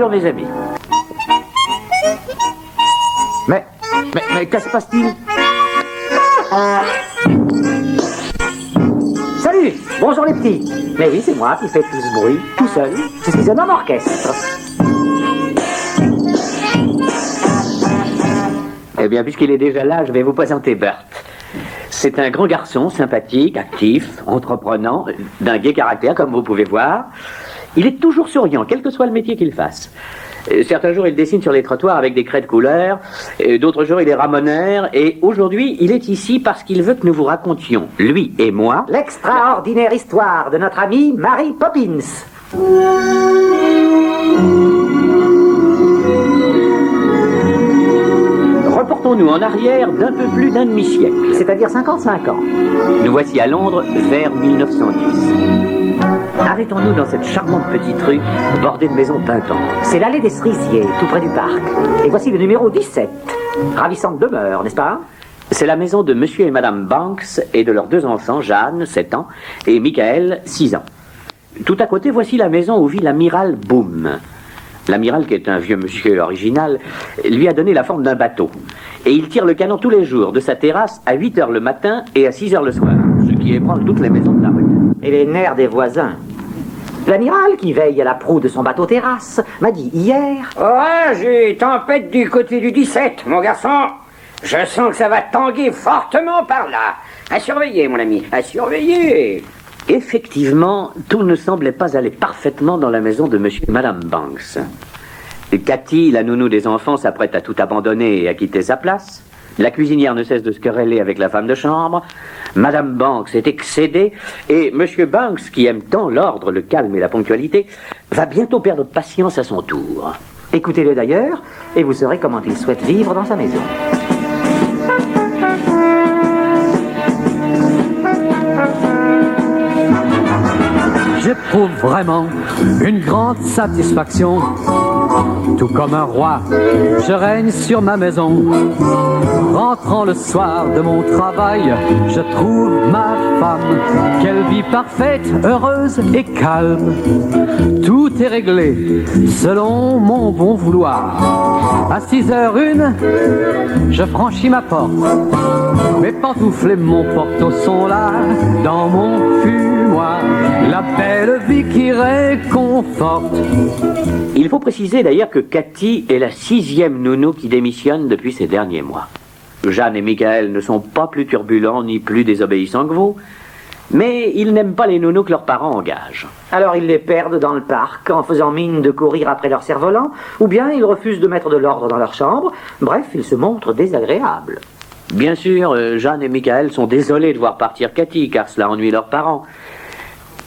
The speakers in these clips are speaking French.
Bonjour mes amis. Mais que se passe-t-il? Salut, bonjour les petits. Mais oui, c'est moi qui fais tout ce bruit, tout seul. Je suis un homme orchestre. Eh bien, puisqu'il est déjà là, je vais vous présenter Bert. C'est un grand garçon, sympathique, actif, entreprenant, d'un gai caractère, comme vous pouvez voir. Il est toujours souriant, quel que soit le métier qu'il fasse. Certains jours, il dessine sur les trottoirs avec des craies de couleur. D'autres jours, il est ramoneur. Et aujourd'hui, il est ici parce qu'il veut que nous vous racontions, lui et moi, l'extraordinaire histoire de notre amie Mary Poppins. Reportons-nous en arrière d'un peu plus d'un demi-siècle, c'est-à-dire 55 ans. Nous voici à Londres vers 1910. Arrêtons-nous dans cette charmante petite rue bordée de maisons peintantes. C'est l'allée des Cerisiers, tout près du parc. Et voici le numéro 17. Ravissante demeure, n'est-ce pas? C'est la maison de monsieur et madame Banks et de leurs deux enfants, Jeanne, 7 ans, et Michael, 6 ans. Tout à côté, voici la maison où vit l'amiral Boom. L'amiral, qui est un vieux monsieur original, lui a donné la forme d'un bateau. Et il tire le canon tous les jours de sa terrasse à 8 h le matin et à 6 h le soir, ce qui ébranle toutes les maisons de la rue. Et les nerfs des voisins. L'amiral, qui veille à la proue de son bateau-terrasse, m'a dit hier... J'ai tempête du côté du 17, mon garçon. Je sens que ça va tanguer fortement par là. À surveiller, mon ami, à surveiller. Effectivement, tout ne semblait pas aller parfaitement dans la maison de monsieur et madame Banks. Cathy, la nounou des enfants, s'apprête à tout abandonner et à quitter sa place. La cuisinière ne cesse de se quereller avec la femme de chambre. Madame Banks est excédée. Et monsieur Banks, qui aime tant l'ordre, le calme et la ponctualité, va bientôt perdre patience à son tour. Écoutez-le d'ailleurs, et vous saurez comment il souhaite vivre dans sa maison. J'éprouve vraiment une grande satisfaction. Tout comme un roi, je règne sur ma maison. Rentrant le soir de mon travail, je trouve ma femme. Quelle vie parfaite, heureuse et calme. Tout est réglé selon mon bon vouloir. À 6h01, je franchis ma porte. Mes pantoufles et mon porto sont là, dans mon fumoir. La belle vie qui réconforte. Il faut préciser d'ailleurs que Cathy est la 6e nounou qui démissionne depuis ces derniers mois. Jeanne et Michael ne sont pas plus turbulents ni plus désobéissants que vous, mais ils n'aiment pas les nounous que leurs parents engagent. Alors ils les perdent dans le parc en faisant mine de courir après leur cerf-volant, ou bien ils refusent de mettre de l'ordre dans leur chambre. Bref, ils se montrent désagréables. Bien sûr, Jeanne et Michael sont désolés de voir partir Cathy, car cela ennuie leurs parents.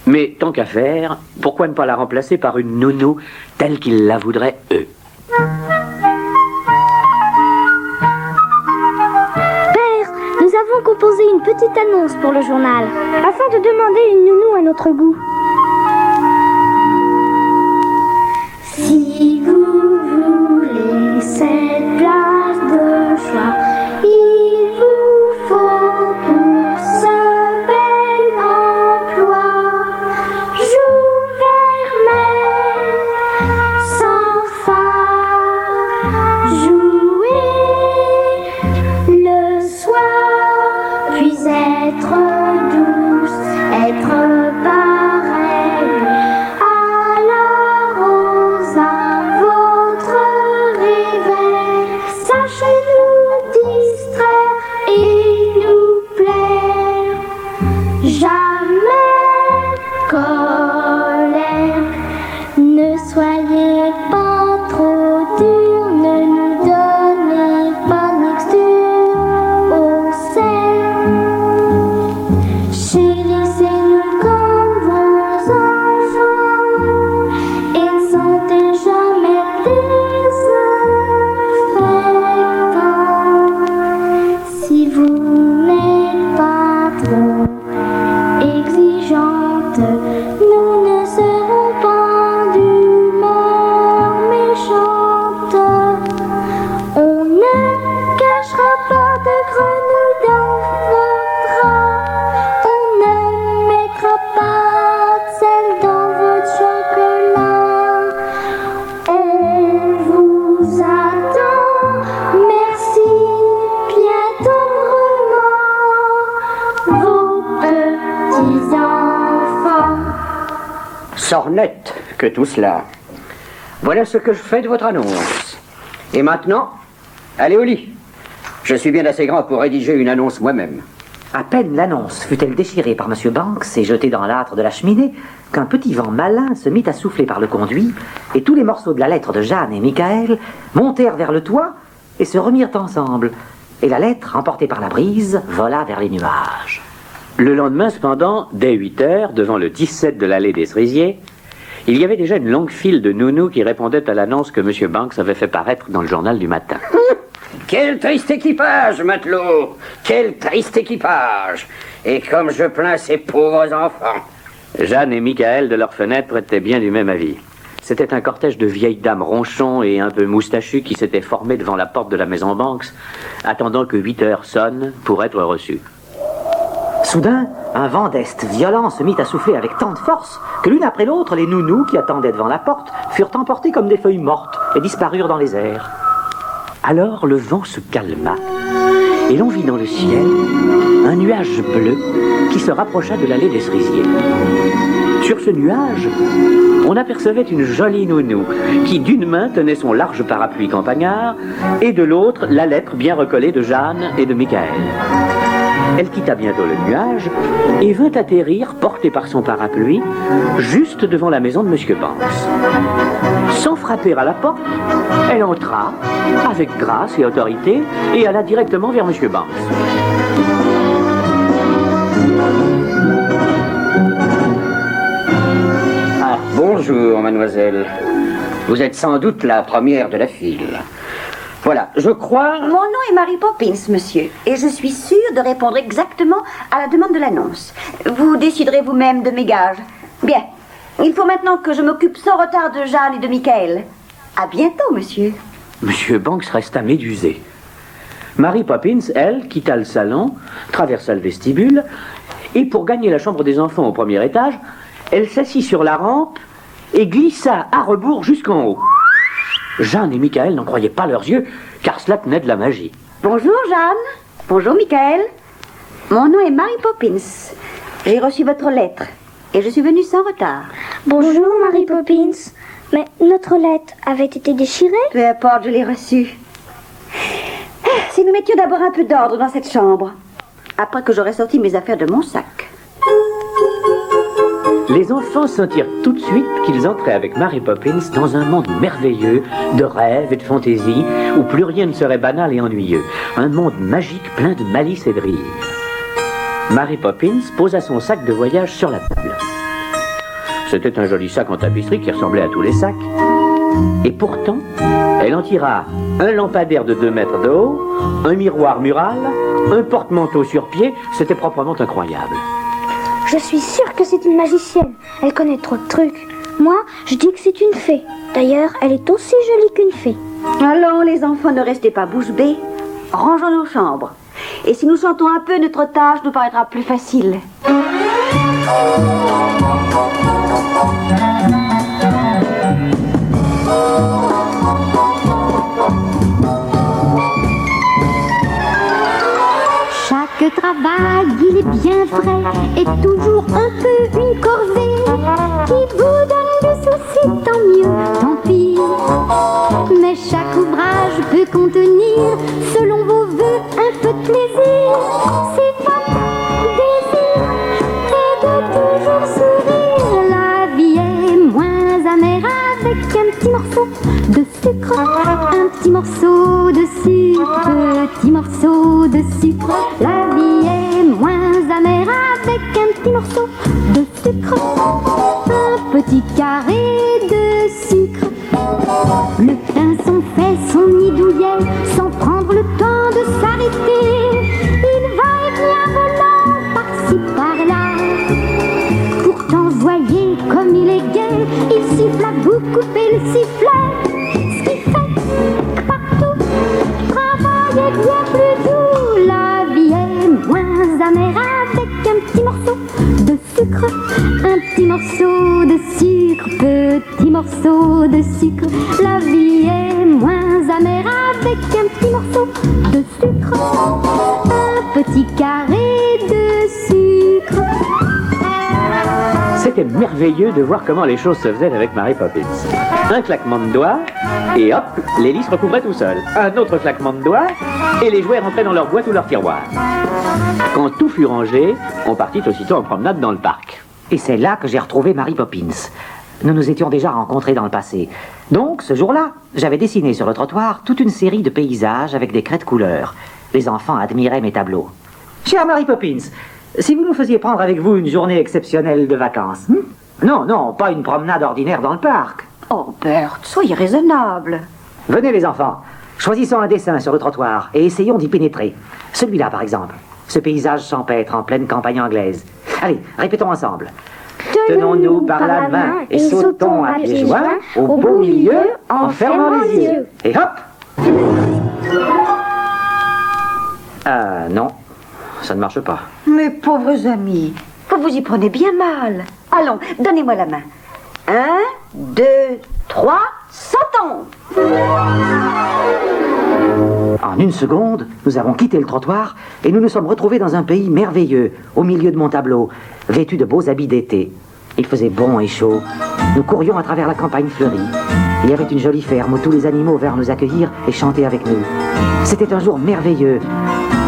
Mais tant qu'à faire, pourquoi ne pas la remplacer par une nounou telle qu'ils la voudraient eux? Père, nous avons composé une petite annonce pour le journal, afin de demander une nounou à notre goût. Si vous voulez cette place de choix, il vous faut pour ce bel emploi joues vermeil sans phare, jouer le soir, puis être douce, être pareille à la rose à votre réveil. Sachez nous distraire et nous plaire, jamais colère. Ne soyez pas trop dur, ne nous donnez pas mixture au sel. Chérissez-nous comme vos enfants et ne sentez jamais désaffectants. Si vous n'êtes pas trop sornette que tout cela. Voilà ce que je fais de votre annonce. Et maintenant, allez au lit. Je suis bien assez grand pour rédiger une annonce moi-même. À peine l'annonce fut-elle déchirée par M. Banks et jetée dans l'âtre de la cheminée qu'un petit vent malin se mit à souffler par le conduit et tous les morceaux de la lettre de Jeanne et Michael montèrent vers le toit et se remirent ensemble. Et la lettre, emportée par la brise, vola vers les nuages. Le lendemain, cependant, dès 8 heures, devant le 17 de l'allée des Cerisiers, il y avait déjà une longue file de nounous qui répondaient à l'annonce que M. Banks avait fait paraître dans le journal du matin. Quel triste équipage, matelot! Quel triste équipage! Et comme je plains ces pauvres enfants! Jeanne et Michael, de leur fenêtre, étaient bien du même avis. C'était un cortège de vieilles dames ronchons et un peu moustachues qui s'étaient formés devant la porte de la maison Banks, attendant que 8 heures sonnent pour être reçus. Soudain, un vent d'est violent se mit à souffler avec tant de force que l'une après l'autre, les nounous qui attendaient devant la porte furent emportés comme des feuilles mortes et disparurent dans les airs. Alors le vent se calma et l'on vit dans le ciel un nuage bleu qui se rapprocha de l'allée des Cerisiers. Sur ce nuage, on apercevait une jolie nounou qui d'une main tenait son large parapluie campagnard et de l'autre la lettre bien recollée de Jeanne et de Michael. Elle quitta bientôt le nuage et vint atterrir, portée par son parapluie, juste devant la maison de M. Banks. Sans frapper à la porte, elle entra, avec grâce et autorité, et alla directement vers M. Banks. Ah, bonjour, mademoiselle. Vous êtes sans doute la première de la file. Voilà, je crois... Mon nom est Mary Poppins, monsieur, et je suis sûre de répondre exactement à la demande de l'annonce. Vous déciderez vous-même de mes gages. Bien, il faut maintenant que je m'occupe sans retard de Jeanne et de Michael. À bientôt, monsieur. M. Banks resta médusé. Mary Poppins, elle, quitta le salon, traversa le vestibule, et pour gagner la chambre des enfants au premier étage, elle s'assit sur la rampe et glissa à rebours jusqu'en haut. Jeanne et Michael n'en croyaient pas leurs yeux, car cela tenait de la magie. Bonjour, Jeanne. Bonjour, Michael. Mon nom est Mary Poppins. J'ai reçu votre lettre, et je suis venue sans retard. Bonjour, Mary Poppins. Mais notre lettre avait été déchirée. Peu importe, je l'ai reçue. Si nous mettions d'abord un peu d'ordre dans cette chambre, après que j'aurais sorti mes affaires de mon sac. Les enfants sentirent tout de suite qu'ils entraient avec Mary Poppins dans un monde merveilleux de rêves et de fantaisie où plus rien ne serait banal et ennuyeux. Un monde magique plein de malice et de rire. Mary Poppins posa son sac de voyage sur la table. C'était un joli sac en tapisserie qui ressemblait à tous les sacs. Et pourtant, elle en tira un lampadaire de 2 mètres de haut, un miroir mural, un porte-manteau sur pied. C'était proprement incroyable. Je suis sûre que c'est une magicienne. Elle connaît trop de trucs. Moi, je dis que c'est une fée. D'ailleurs, elle est aussi jolie qu'une fée. Allons, les enfants, ne restez pas bouche bée. Rangeons nos chambres. Et si nous chantons un peu, notre tâche nous paraîtra plus facile. Chaque travail, il est bien vrai, est toujours un peu une corvée. Qui vous donne des soucis, tant mieux, tant pis. Mais chaque ouvrage peut contenir, selon vos vœux, un peu de plaisir. Si votre désir est de toujours sourire, la vie est moins amère avec un petit morceau de sucre. Un petit morceau de sucre, petit morceau de sucre. La vie est moins amère avec un petit morceau de sucre. Un petit carré de sucre. Le pinson fait son nid douillet sans prendre le temps de s'arrêter. Il va et vient volant par-ci par-là. Pourtant voyez comme il est gai, il siffle à vous couper le sifflet. Ce qui fait que partout, travail est bien plus doux. La vie est moins amère avec un petit morceau de sucre. Un petit morceau de sucre, petit morceau de sucre. La vie est moins amère avec un petit morceau de sucre. Un petit carré de sucre. Cette c'était merveilleux de voir comment les choses se faisaient avec Mary Poppins. Un claquement de doigts, et hop, les lits se recouvraient tout seuls. Un autre claquement de doigts, et les jouets rentraient dans leur boîte ou leur tiroir. Quand tout fut rangé, on partit aussitôt en promenade dans le parc. Et c'est là que j'ai retrouvé Mary Poppins. Nous nous étions déjà rencontrés dans le passé. Donc, ce jour-là, j'avais dessiné sur le trottoir toute une série de paysages avec des craies de couleur. Les enfants admiraient mes tableaux. Chère Mary Poppins, si vous nous faisiez prendre avec vous une journée exceptionnelle de vacances. Non, pas une promenade ordinaire dans le parc. Oh, Bert, soyez raisonnable. Venez les enfants, choisissons un dessin sur le trottoir et essayons d'y pénétrer. Celui-là par exemple, ce paysage champêtre en pleine campagne anglaise. Allez, répétons ensemble. Tenons-nous par la main et sautons à pieds joints au beau milieu en fermant les yeux. Et hop! Ah non, ça ne marche pas. Mes pauvres amis, vous vous y prenez bien mal. Allons, donnez-moi la main. 1, 2, 3, sautons! En une seconde, nous avons quitté le trottoir et nous nous sommes retrouvés dans un pays merveilleux, au milieu de mon tableau, vêtu de beaux habits d'été. Il faisait bon et chaud. Nous courions à travers la campagne fleurie. Il y avait une jolie ferme où tous les animaux vinrent nous accueillir et chanter avec nous. C'était un jour merveilleux.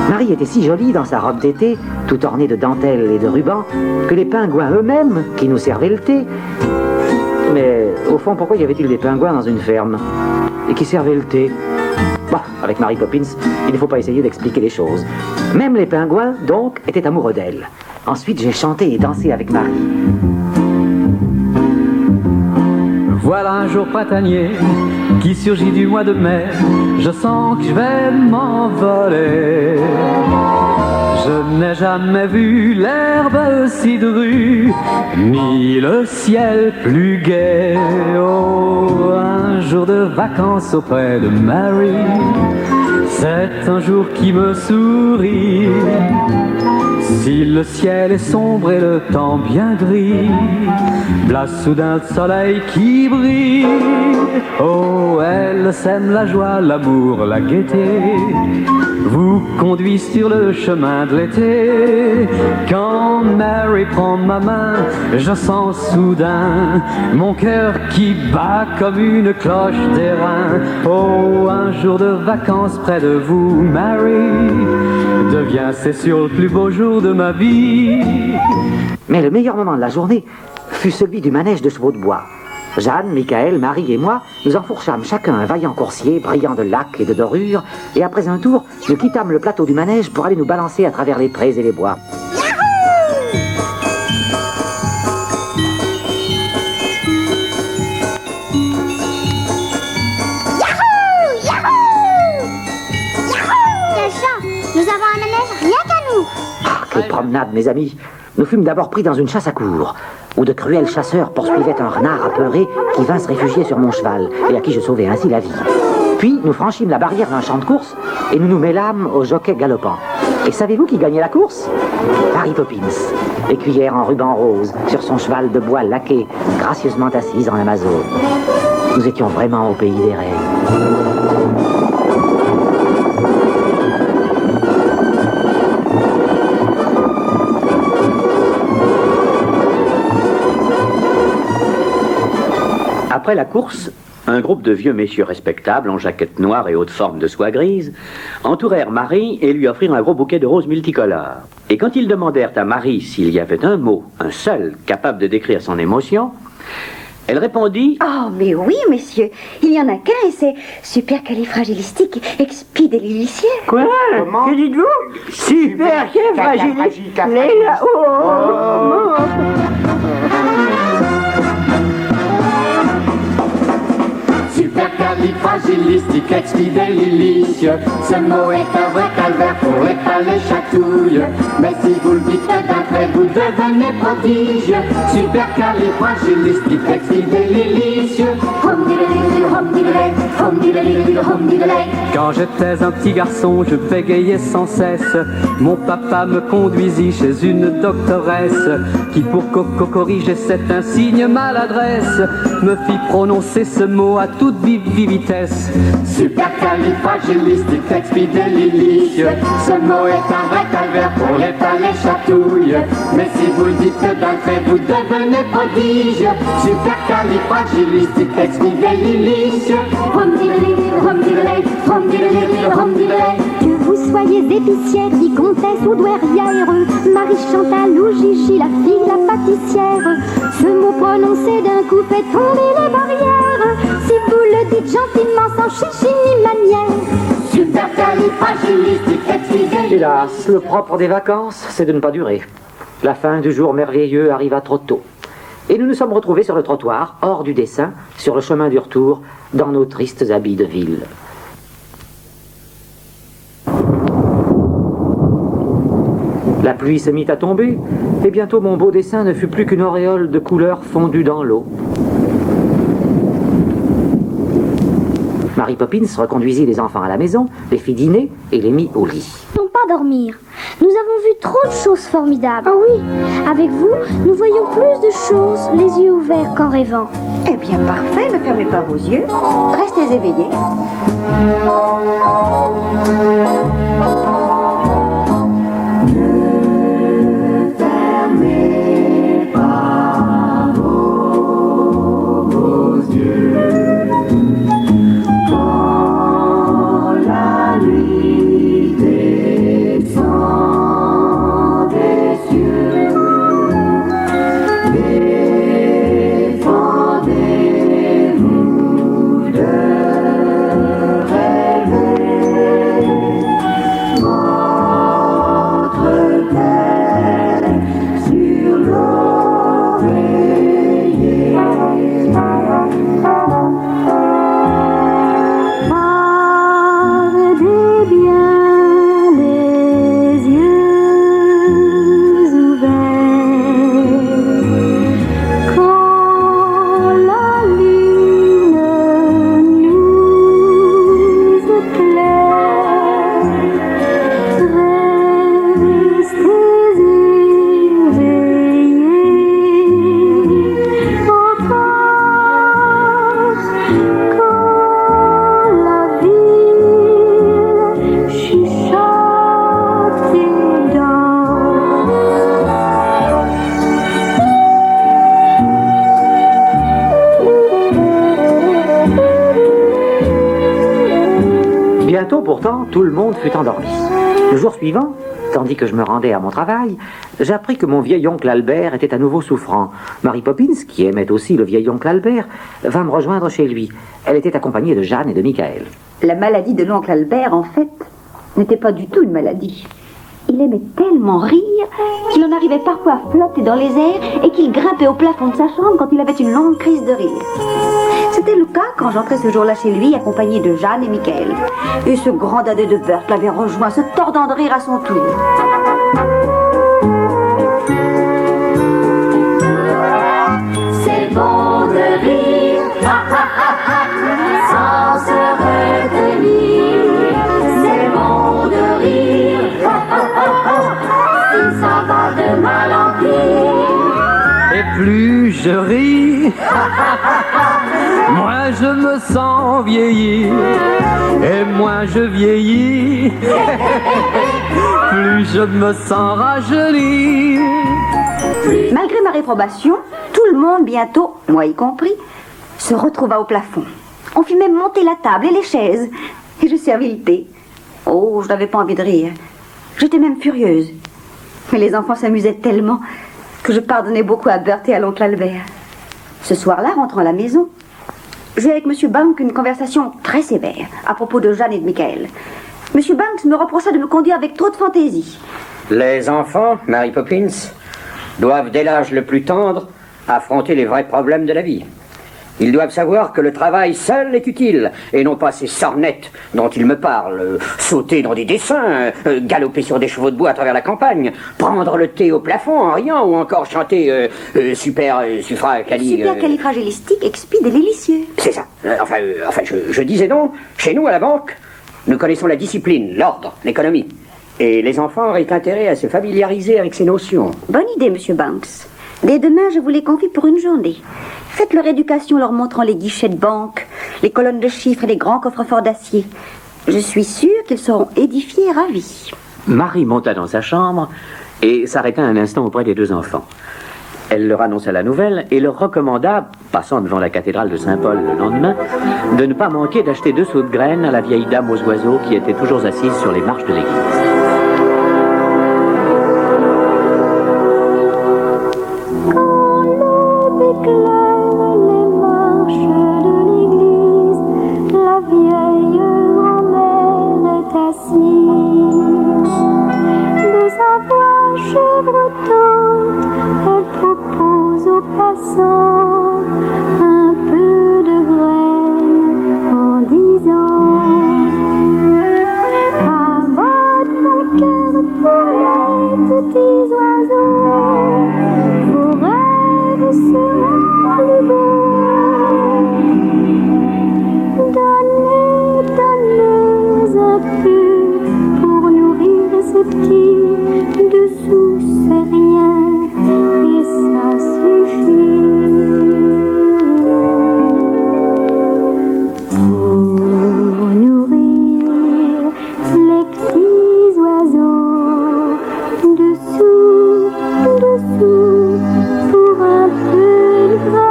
Marie était si jolie dans sa robe d'été, tout ornée de dentelles et de rubans, que les pingouins eux-mêmes, qui nous servaient le thé... Mais au fond, pourquoi y avait-il des pingouins dans une ferme et qui servaient le thé? Bah, avec Mary Poppins, il ne faut pas essayer d'expliquer les choses. Même les pingouins, donc, étaient amoureux d'elle. Ensuite, j'ai chanté et dansé avec Marie. Voilà un jour printanier qui surgit du mois de mai. Je sens que je vais m'envoler. Je n'ai jamais vu l'herbe si drue, ni le ciel plus gai. Oh, un jour de vacances auprès de Mary, c'est un jour qui me sourit. Si le ciel est sombre et le temps bien gris, v'là soudain le soleil qui brille. Oh, elle sème la joie, l'amour, la gaieté, vous conduit sur le chemin de l'été. Quand Mary prend ma main, je sens soudain mon cœur qui bat comme une cloche d'airain. Oh, un jour de vacances près de vous, Mary, devient c'est sûr le plus beau jour de ma vie. Mais le meilleur moment de la journée fut celui du manège de chevaux de bois. Jeanne, Michael, Marie et moi, nous enfourchâmes chacun un vaillant coursier brillant de lacs et de dorures, et après un tour, nous quittâmes le plateau du manège pour aller nous balancer à travers les prés et les bois. Nous avons un manège rien qu'à nous. Ah, quelle promenade, mes amis! Nous fûmes d'abord pris dans une chasse à courre, où de cruels chasseurs poursuivaient un renard apeuré qui vint se réfugier sur mon cheval, et à qui je sauvai ainsi la vie. Puis, nous franchîmes la barrière d'un champ de course, et nous nous mêlâmes aux jockeys galopants. Et savez-vous qui gagnait la course? Mary Poppins, écuyère en ruban rose, sur son cheval de bois laqué, gracieusement assise en Amazone. Nous étions vraiment au pays des rêves. Après la course, un groupe de vieux messieurs respectables en jaquette noire et haute forme de soie grise entourèrent Marie et lui offrirent un gros bouquet de roses multicolores. Et quand ils demandèrent à Marie s'il y avait un mot, un seul, capable de décrire son émotion, elle répondit: Oh, mais oui, messieurs, il y en a qu'un et c'est supercalifragilistique expidélicieux. Quoi? Que dites-vous? Supercalifragilistique. Léla, oh. Supercalifragilistique, expidélicieux. Ce mot est un vrai calvaire pour étaler chatouille. Mais si vous le dites d'un trait, vous devenez prodigieux. Supercalifragilistique, expidélicieux. Quand j'étais un petit garçon, je bégayais sans cesse. Mon papa me conduisit chez une doctoresse qui, pour corriger cet insigne maladresse, me fit prononcer ce mot à toute vive vitesse. Supercalifragilistiquexpialidocious. Ce mot est un vrai calvaire pour les palais chatouilles. Mais si vous le dites d'un trait, vous devenez prodige. Supercalifragilistiquexpialidocious. Que vous soyez épicière, vicomtesse ou douairière, Marie Chantal ou Gigi, la fille, la pâtissière, ce mot prononcé d'un coup fait tomber les barrières. Si vous le dites gentiment, sans chichi ni manière. Supercalifragilistiquexpialidocious. Hélas, le propre des vacances, c'est de ne pas durer. La fin du jour merveilleux arriva trop tôt. Et nous nous sommes retrouvés sur le trottoir, hors du dessin, sur le chemin du retour, dans nos tristes habits de ville. La pluie se mit à tomber, et bientôt mon beau dessin ne fut plus qu'une auréole de couleurs fondues dans l'eau. Mary Poppins reconduisit les enfants à la maison, les fit dîner et les mit au lit. Non pas dormir. Nous avons vu trop de choses formidables. Ah oui, avec vous, nous voyons plus de choses, les yeux ouverts qu'en rêvant. Eh bien, parfait, ne fermez pas vos yeux. Restez éveillés. Pourtant, tout le monde fut endormi. Le jour suivant, tandis que je me rendais à mon travail, j'appris que mon vieil oncle Albert était à nouveau souffrant. Mary Poppins, qui aimait aussi le vieil oncle Albert, vint me rejoindre chez lui. Elle était accompagnée de Jeanne et de Michael. La maladie de l'oncle Albert, en fait, n'était pas du tout une maladie. Il aimait tellement rire qu'il en arrivait parfois à flotter dans les airs et qu'il grimpait au plafond de sa chambre quand il avait une longue crise de rire. C'était le cas quand j'entrais ce jour-là chez lui, accompagné de Jeanne et Michael. Et ce grand dadais de Bert l'avait rejoint, se tordant de rire à son tour. C'est bon de rire, sans se retenir. C'est bon de rire, si ça va de mal en pire. Et plus je ris, moins je me sens vieillir. Et moins je vieillis, plus je me sens rajeunir. Malgré ma réprobation, tout le monde bientôt, moi y compris, se retrouva au plafond. On fit même monter la table et les chaises. Et je servis le thé. Oh, je n'avais pas envie de rire. J'étais même furieuse. Mais les enfants s'amusaient tellement que je pardonnais beaucoup à Bert et à l'oncle Albert. Ce soir-là, rentrant à la maison, j'ai avec M. Banks une conversation très sévère à propos de Jeanne et de Michael. M. Banks me reprocha de me conduire avec trop de fantaisie. Les enfants, Mary Poppins, doivent dès l'âge le plus tendre affronter les vrais problèmes de la vie. Ils doivent savoir que le travail seul est utile, et non pas ces sornettes dont ils me parlent, sauter dans des dessins, galoper sur des chevaux de bois à travers la campagne, prendre le thé au plafond en riant, ou encore chanter Supercalifragilistique, expidélicieux. C'est ça. Je disais donc, chez nous à la banque, nous connaissons la discipline, l'ordre, l'économie. Et les enfants auraient intérêt à se familiariser avec ces notions. Bonne idée, M. Banks. Dès demain, je vous les confie pour une journée. Faites leur éducation, leur montrant les guichets de banque, les colonnes de chiffres et les grands coffres-forts d'acier. Je suis sûre qu'ils seront édifiés et ravis. Marie monta dans sa chambre et s'arrêta un instant auprès des deux enfants. Elle leur annonça la nouvelle et leur recommanda, passant devant la cathédrale de Saint-Paul le lendemain, de ne pas manquer d'acheter 2 seaux de graines à la vieille dame aux oiseaux qui était toujours assise sur les marches de l'église. Quand l'aube éclaire les marches de l'église, la vieille grand-mère est assise. De sa voix chevrotante, elle propose aux passants un peu de graines en disant: abrade mon cœur pour les petits oiseaux, vos rêves seront plus beaux. Donnez, donnez un peu pour nourrir ces petits. Dessous c'est rien et ça suffit. Pour nourrir les petits oiseaux. Dessous, dessous, pour un peu de graines.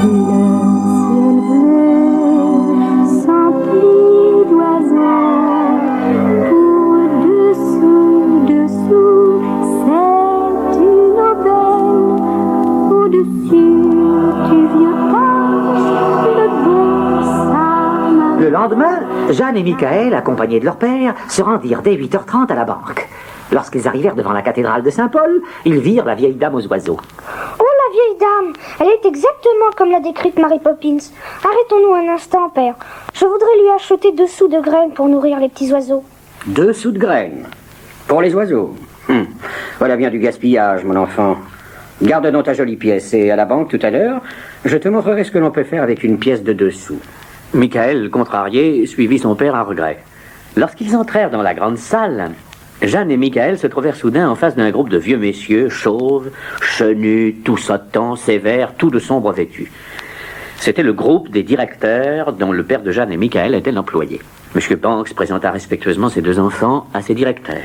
Le ciel bleu s'emplit d'oiseaux. Dessous, c'est une aubaine. Au-dessus du vieux porche, le bon Sam. Le lendemain, Jeanne et Michael, accompagnés de leur père, se rendirent dès 8h30 à la banque. Lorsqu'ils arrivèrent devant la cathédrale de Saint-Paul, ils virent la vieille dame aux oiseaux. Oh, la vieille dame! Elle est exactement comme l'a décrite Mary Poppins. Arrêtons-nous un instant, père. Je voudrais lui acheter 2 sous de graines pour nourrir les petits oiseaux. 2 sous de graines pour les oiseaux. Voilà bien du gaspillage, mon enfant. Garde donc ta jolie pièce et à la banque tout à l'heure, je te montrerai ce que l'on peut faire avec une pièce de 2 sous. Michael, contrarié, suivit son père à regret. Lorsqu'ils entrèrent dans la grande salle, Jeanne et Michael se trouvèrent soudain en face d'un groupe de vieux messieurs, chauves, chenus, tout sautants, sévères, tout de sombre vêtus. C'était le groupe des directeurs dont le père de Jeanne et Michael était l'employé. M. Banks présenta respectueusement ses 2 enfants à ses directeurs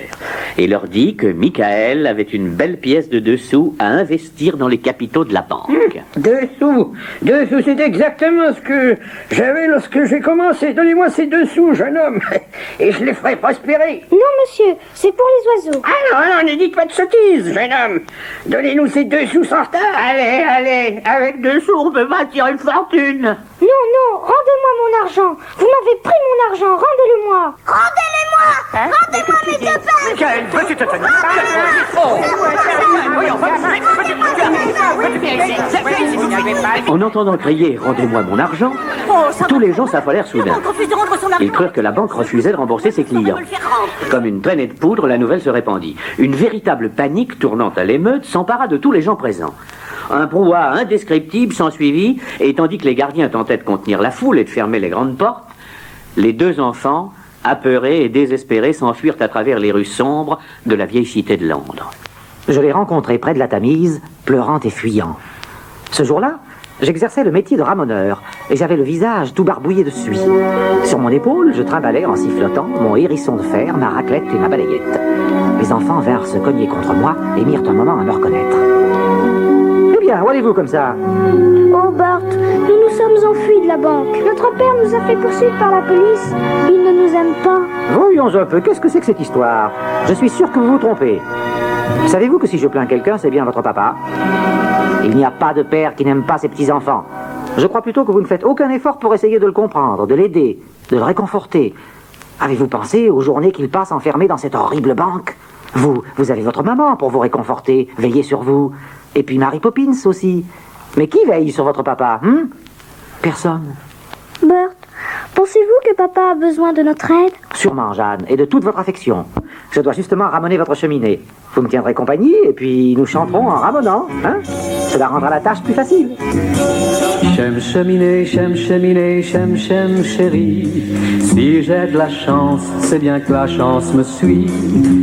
et leur dit que Michael avait une belle pièce de 2 sous à investir dans les capitaux de la banque. 2 sous, c'est exactement ce que j'avais lorsque j'ai commencé. Donnez-moi ces 2 sous, jeune homme, et je les ferai prospérer. Non, monsieur, c'est pour les oiseaux. Ah non, ne dites pas de sottises, jeune homme. Donnez-nous ces 2 sous sans retard. Allez, avec 2 sous, on peut bâtir une fortune. Non, rendez-moi mon argent. Vous m'avez pris mon argent, rendez-le-moi. Rendez-le-moi! Rendez-moi mes 2 pains! Michael, peux-tu te tenir? En entendant crier « Rendez-moi mon argent », tous les gens s'affolèrent soudain. Ils crurent que la banque refusait de rembourser ses clients. Comme une traînée de poudre, la nouvelle se répandit. Une véritable panique tournant à l'émeute s'empara de tous les gens présents. Un brouhaha indescriptible s'ensuivit, et tandis que les gardiens tentaient de contenir la foule et de fermer les grandes portes, les 2 enfants, apeurés et désespérés, s'enfuirent à travers les rues sombres de la vieille cité de Londres. Je les rencontrai près de la Tamise, pleurant et fuyant. Ce jour-là, j'exerçais le métier de ramoneur, et j'avais le visage tout barbouillé de suie. Sur mon épaule, je trimballais en sifflotant mon hérisson de fer, ma raclette et ma balayette. Les enfants vinrent se cogner contre moi et mirent un moment à me reconnaître. Eh bien, où allez-vous comme ça? Oh, Bart, nous nous sommes enfuis de la banque. Notre père nous a fait poursuivre par la police. Il ne nous aime pas. Voyons un peu, qu'est-ce que c'est que cette histoire? Je suis sûr que vous vous trompez. Savez-vous que si je plains quelqu'un, c'est bien votre papa? Il n'y a pas de père qui n'aime pas ses petits-enfants. Je crois plutôt que vous ne faites aucun effort pour essayer de le comprendre, de l'aider, de le réconforter. Avez-vous pensé aux journées qu'il passe enfermé dans cette horrible banque? Vous avez votre maman pour vous réconforter, veiller sur vous. Et puis Mary Poppins aussi. Mais qui veille sur votre papa, Personne. Bert, pensez-vous que papa a besoin de notre aide? Sûrement, Jeanne, et de toute votre affection. Je dois justement ramoner votre cheminée. Vous me tiendrez compagnie, et puis nous chanterons en ramonant, Cela rendra la tâche plus facile. Chem cheminer, chem chérie. Si j'ai de la chance, c'est bien que la chance me suit.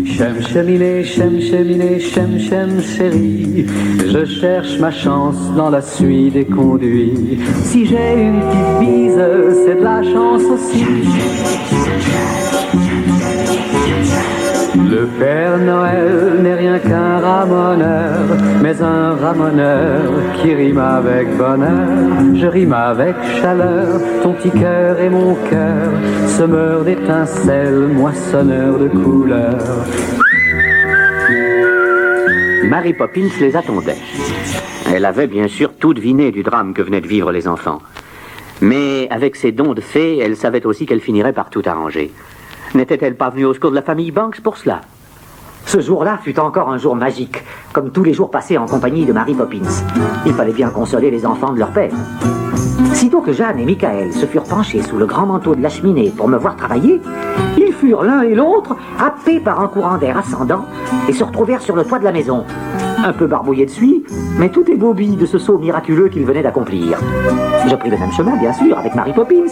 Chem cheminer, chérie. Je cherche ma chance dans la suite des conduits. Si j'ai une petite bise, c'est de la chance aussi. Le Père Noël n'est rien qu'un ramoneur, mais un ramoneur qui rime avec bonheur. Je rime avec chaleur, ton petit cœur et mon cœur, semeur d'étincelles, moissonneur de couleurs. Mary Poppins les attendait. Elle avait bien sûr tout deviné du drame que venaient de vivre les enfants. Mais avec ses dons de fée, elle savait aussi qu'elle finirait par tout arranger. N'était-elle pas venue au secours de la famille Banks pour cela? Ce jour-là fut encore un jour magique, comme tous les jours passés en compagnie de Mary Poppins. Il fallait bien consoler les enfants de leur père. Sitôt que Jeanne et Michael se furent penchés sous le grand manteau de la cheminée pour me voir travailler, ils furent l'un et l'autre happés par un courant d'air ascendant et se retrouvèrent sur le toit de la maison. Un peu barbouillés de suie, mais tout ébaubi de ce saut miraculeux qu'ils venaient d'accomplir. Je pris le même chemin, bien sûr, avec Mary Poppins.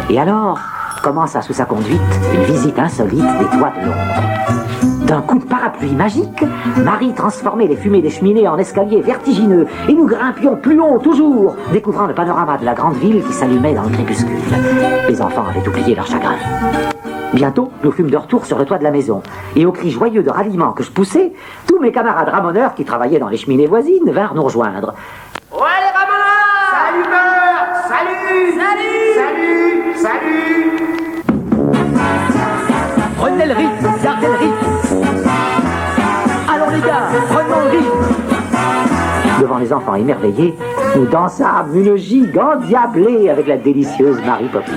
Et alors commença sous sa conduite une visite insolite des toits de Londres. D'un coup de parapluie magique, Marie transformait les fumées des cheminées en escaliers vertigineux et nous grimpions plus haut toujours, découvrant le panorama de la grande ville qui s'allumait dans le crépuscule. Les enfants avaient oublié leur chagrin. Bientôt, nous fûmes de retour sur le toit de la maison, et aux cris joyeux de ralliement que je poussais, tous mes camarades ramoneurs qui travaillaient dans les cheminées voisines vinrent nous rejoindre. Ouais les ramoneurs! Salut Beurre! Salut! Salut! Salut! Prenez le rythme, gardez le rythme. Allons les gars, prenons le rythme. Devant les enfants émerveillés, nous dansâmes une gigue endiablée avec la délicieuse Mary Poppins.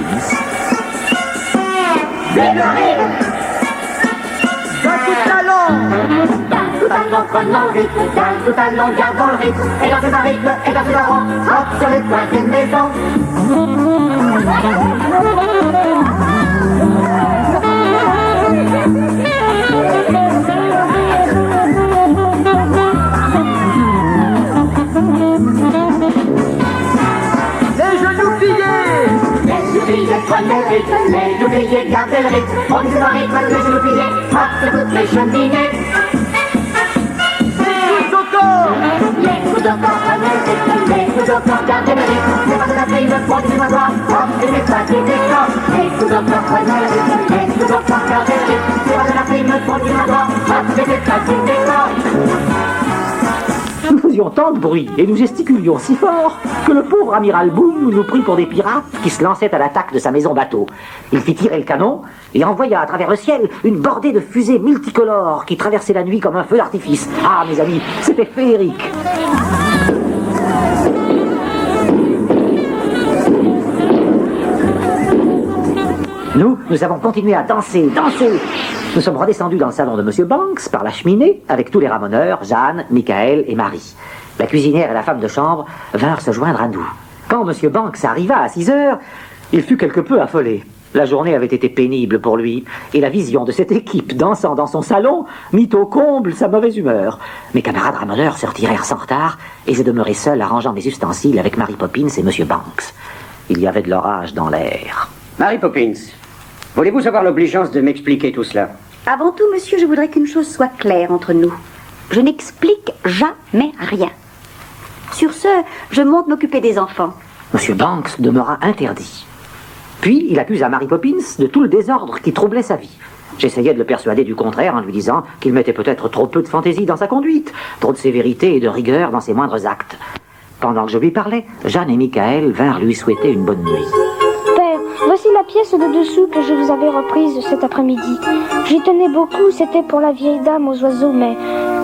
Vive le rythme! D'un coup de talent! D'un coup de talent, prenons le rythme. D'un coup de talent, gardons le rythme. Et dansez un rythme, et dansez un rond. Hop sur les toits d'une maison. Prenez le rythme, les ouvriers gardez le rythme. On dit un rythme, les ouvriers, hop sur toutes les cheminées. Les coups au corps, prenez le rythme, les coups au corps, gardez le rythme. C'est pas de la prime, on dit un doigt, hop, et les pas qui décor. Les coups au corps, prenez le rythme, les coups au corps, gardez le rythme. C'est pas de la prime, on dit un doigt, hop, et les pas qui décor. Nous faisions tant de bruit et nous gesticulions si fort que le pauvre amiral Boom nous prit pour des pirates qui se lançaient à l'attaque de sa maison bateau. Il fit tirer le canon et envoya à travers le ciel une bordée de fusées multicolores qui traversaient la nuit comme un feu d'artifice. Ah, mes amis, c'était féerique. Nous avons continué à danser. Nous sommes redescendus dans le salon de M. Banks par la cheminée avec tous les ramoneurs, Jeanne, Michael et Marie. La cuisinière et la femme de chambre vinrent se joindre à nous. Quand M. Banks arriva à 6 heures, il fut quelque peu affolé. La journée avait été pénible pour lui, et la vision de cette équipe dansant dans son salon mit au comble sa mauvaise humeur. Mes camarades ramoneurs se retirèrent sans retard, et je demeurai seul arrangeant mes ustensiles avec Mary Poppins et M. Banks. Il y avait de l'orage dans l'air. Mary Poppins, voulez-vous avoir l'obligeance de m'expliquer tout cela? Avant tout, monsieur, je voudrais qu'une chose soit claire entre nous. Je n'explique jamais rien. Sur ce, je monte m'occuper des enfants. M. Banks demeura interdit. Puis, il accusa Mary Poppins de tout le désordre qui troublait sa vie. J'essayais de le persuader du contraire en lui disant qu'il mettait peut-être trop peu de fantaisie dans sa conduite, trop de sévérité et de rigueur dans ses moindres actes. Pendant que je lui parlais, Jeanne et Michael vinrent lui souhaiter une bonne nuit. Père, voici la pièce de dessous que je vous avais reprise cet après-midi. J'y tenais beaucoup, c'était pour la vieille dame aux oiseaux, mais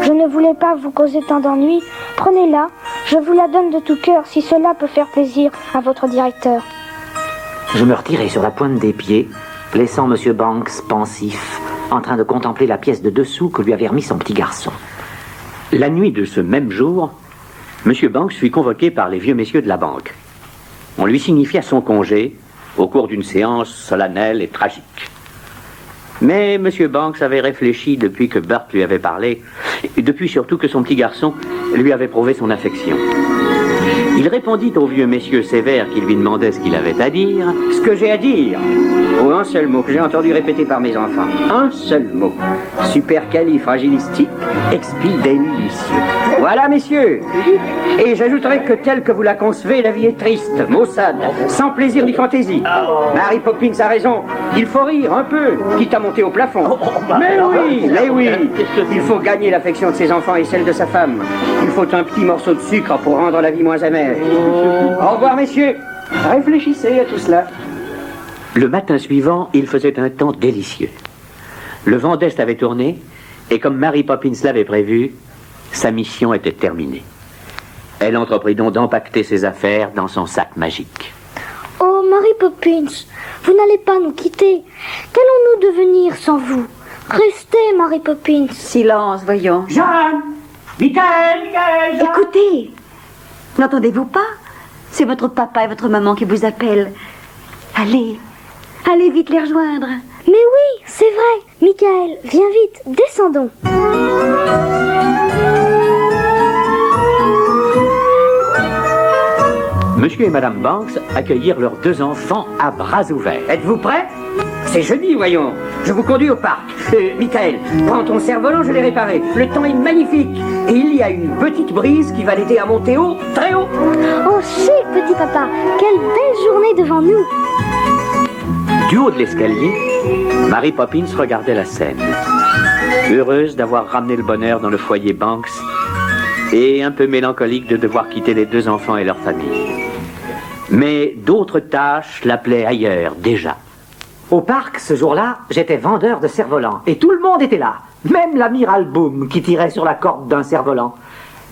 je ne voulais pas vous causer tant d'ennuis. Prenez-la, je vous la donne de tout cœur si cela peut faire plaisir à votre directeur. Je me retirai sur la pointe des pieds, laissant M. Banks pensif, en train de contempler la pièce de dessous que lui avait remis son petit garçon. La nuit de ce même jour, M. Banks fut convoqué par les vieux messieurs de la banque. On lui signifia son congé au cours d'une séance solennelle et tragique. Mais M. Banks avait réfléchi depuis que Bert lui avait parlé, Et depuis surtout que son petit garçon lui avait prouvé son affection. Il répondit au vieux messieurs sévères qui lui demandait ce qu'il avait à dire. Ce que j'ai à dire, ou un seul mot que j'ai entendu répéter par mes enfants. Un seul mot. Supercalifragilistique-expialidocious. Voilà, messieurs. Et j'ajouterai que tel que vous la concevez, la vie est triste, maussade, sans plaisir ni fantaisie. Mary Poppins a raison. Il faut rire un peu, quitte à monter au plafond. Mais oui. Il faut gagner l'affection de ses enfants et celle de sa femme. Il faut un petit morceau de sucre pour rendre la vie moins amère. Au revoir, messieurs. Réfléchissez à tout cela. Le matin suivant, il faisait un temps délicieux. Le vent d'Est avait tourné, et comme Mary Poppins l'avait prévu, sa mission était terminée. Elle entreprit donc d'empaqueter ses affaires dans son sac magique. Oh, Mary Poppins, vous n'allez pas nous quitter. Qu'allons-nous devenir sans vous? Restez, Mary Poppins. Silence, voyons. Jeanne! Michael! Écoutez, n'entendez-vous pas? C'est votre papa et votre maman qui vous appellent. Allez vite les rejoindre. Mais oui, c'est vrai. Michael, viens vite, descendons. Monsieur et Madame Banks accueillirent leurs 2 enfants à bras ouverts. Êtes-vous prêts? C'est jeudi, voyons. Je vous conduis au parc. Michael, prends ton cerf-volant, je l'ai réparé. Le temps est magnifique. Et il y a une petite brise qui va l'aider à monter haut, très haut. Oh, chic, petit papa. Quelle belle journée devant nous. Du haut de l'escalier, Mary Poppins regardait la scène. Heureuse d'avoir ramené le bonheur dans le foyer Banks et un peu mélancolique de devoir quitter les 2 enfants et leur famille. Mais d'autres tâches l'appelaient ailleurs déjà. Au parc, ce jour-là, j'étais vendeur de cerfs-volants. Et tout le monde était là. Même l'amiral Boom qui tirait sur la corde d'un cerf-volant.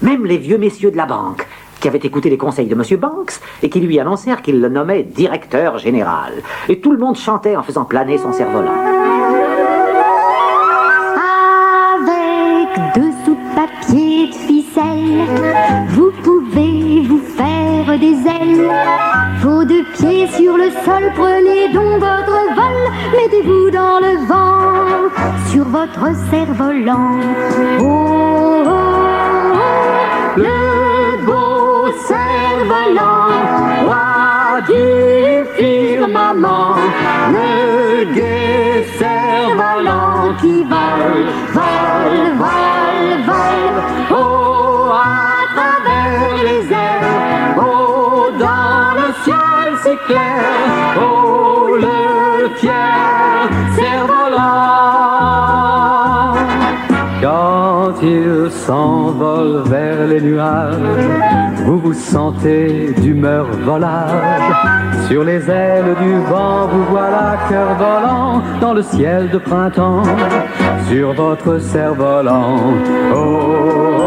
Même les vieux messieurs de la banque qui avaient écouté les conseils de M. Banks et qui lui annoncèrent qu'il le nommait directeur général. Et tout le monde chantait en faisant planer son cerf-volant. Avec 2 sous de papier de ficelle, vous pouvez vous faire des ailes. Vos 2 pieds sur le sol, prenez donc votre vol, mettez-vous dans le vent, sur votre cerf-volant. Oh, oh, oh, le beau cerf-volant, roi du firmament, le gai cerf-volant qui vole, vole, vole, vole, oh, à travers les airs, oh, dans le ciel c'est clair, oh, le fier cerf-volant. Quand il s'envole vers les nuages, vous vous sentez d'humeur volage. Sur les ailes du vent, vous voilà cœur volant dans le ciel de printemps, sur votre cerf-volant. Oh, oh, oh,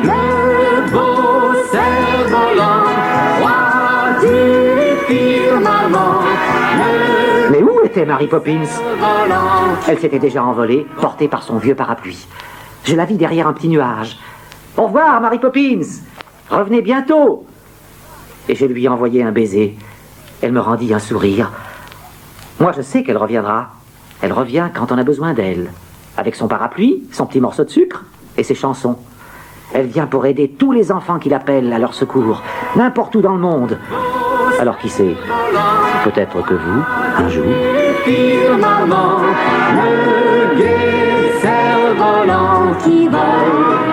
Le beau cerf-volant, roi du firmament, Mais où était Mary Poppins? volant. Elle s'était déjà envolée, portée par son vieux parapluie. Je la vis derrière un petit nuage. Au revoir, Mary Poppins. Revenez bientôt. Et je lui ai envoyé un baiser. Elle me rendit un sourire. Moi, je sais qu'elle reviendra. Elle revient quand on a besoin d'elle. Avec son parapluie, son petit morceau de sucre et ses chansons. Elle vient pour aider tous les enfants qui l'appellent à leur secours, n'importe où dans le monde. Alors qui sait, peut-être que vous, un jour... Firmament, le gai cerf-volant qui vole